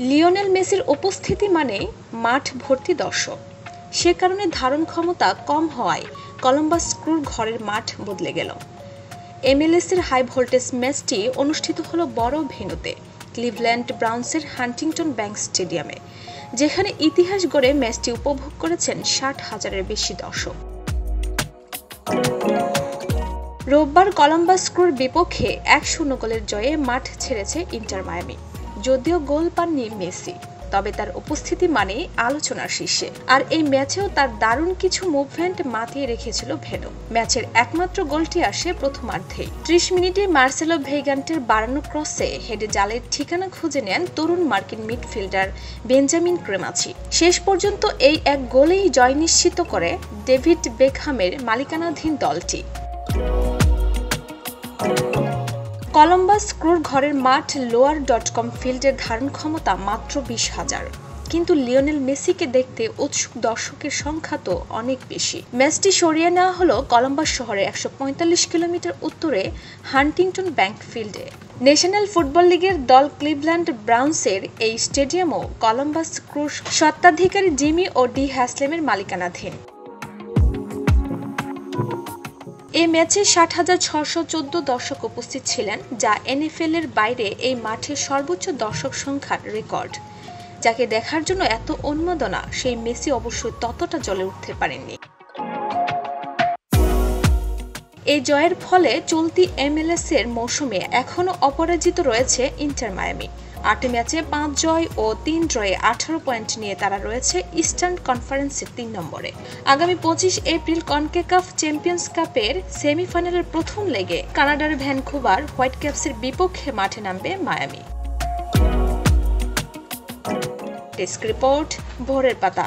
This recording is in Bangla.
লিওনেল মেসির উপস্থিতি মানে মাঠ ভর্তি দর্শক। সে কারণে ধারণ ক্ষমতা কম হওয়ায় কলম্বাস ক্রুর ঘরের মাঠ বদলে গেল। এমএলএসের হাই ভোল্টেজ ম্যাচটি অনুষ্ঠিত হলো বড় ভেন্যুতে, ক্লিভল্যান্ড ব্রাউন্সের হান্টিংটন ব্যাংক স্টেডিয়ামে, যেখানে ইতিহাস গড়ে ম্যাচটি উপভোগ করেছেন 60,000-এর বেশি দর্শক। রোববার কলম্বাস ক্রুর বিপক্ষে 1-0 গোলের জয়ে মাঠ ছেড়েছে ইন্টার মায়ামি। যদিও গোল পাননি মেসি, তবে তার উপস্থিতি মানে আলোচনার শীর্ষে। আর এই ম্যাচেও তার দারুণ কিছু মুভমেন্ট মাতিয়ে রেখেছিল ভেন্যু। ম্যাচের একমাত্র গোলটি আসে প্রথমার্ধেই। 30 মিনিটে মার্সেলো ভেইগান্টের বাড়ানো ক্রসে হেডে জালের ঠিকানা খুঁজে নেন তরুণ মার্কিন মিডফিল্ডার বেঞ্জামিন ক্রেমাচি। শেষ পর্যন্ত এই এক গোলেই জয় নিশ্চিত করে ডেভিড বেকহামের মালিকানাধীন দলটি। কলম্বাস ক্রুর ঘরের মাঠ লোয়ার.কম ফিল্ডের ধারণ ক্ষমতা মাত্র 20,000, কিন্তু লিওনেল মেসিকে দেখতে উৎসুক দর্শকের সংখ্যা তো অনেক বেশি। ম্যাচটি সরিয়ে নেওয়া হলো কলম্বাস শহরে 145 কিলোমিটার উত্তরে হান্টিংটন ব্যাংক ফিল্ডে। ন্যাশনাল ফুটবল লিগের দল ক্লিভল্যান্ড ব্রাউন্সের এই স্টেডিয়ামও কলম্বাস ক্রুর স্বত্বাধিকারী জিমি ও ডি হ্যাসলেমের মালিকানাধীন। এই ম্যাচে 60,614 দর্শক উপস্থিত ছিলেন, যা এনএফএল এর বাইরে এই মাঠে সর্বোচ্চ দর্শক সংখ্যার রেকর্ড। যাকে দেখার জন্য এত উন্মাদনা, সেই মেসি অবশ্যই ততটা জ্বলে উঠতে পারেননি। এই জয়ের ফলে চলতি এমএলএস এর মৌসুমে এখনও অপরাজিত রয়েছে ইন্টার মায়ামি। 8 ম্যাচে 5 জয় ও 3 ড্রয়ে 18 পয়েন্ট নিয়ে তারা রয়েছে ইস্টার্ন কনফারেন্সের 3 নম্বরে। আগামী 25 এপ্রিল কনকেকাফ চ্যাম্পিয়ন্স কাপের সেমিফাইনালের প্রথম লেগে কানাডার ভ্যানকুভার হোয়াইটক্যাপসের বিপক্ষে মাঠে নামবে মায়ামি। ডেস্ক রিপোর্ট, ভোরের পাতা।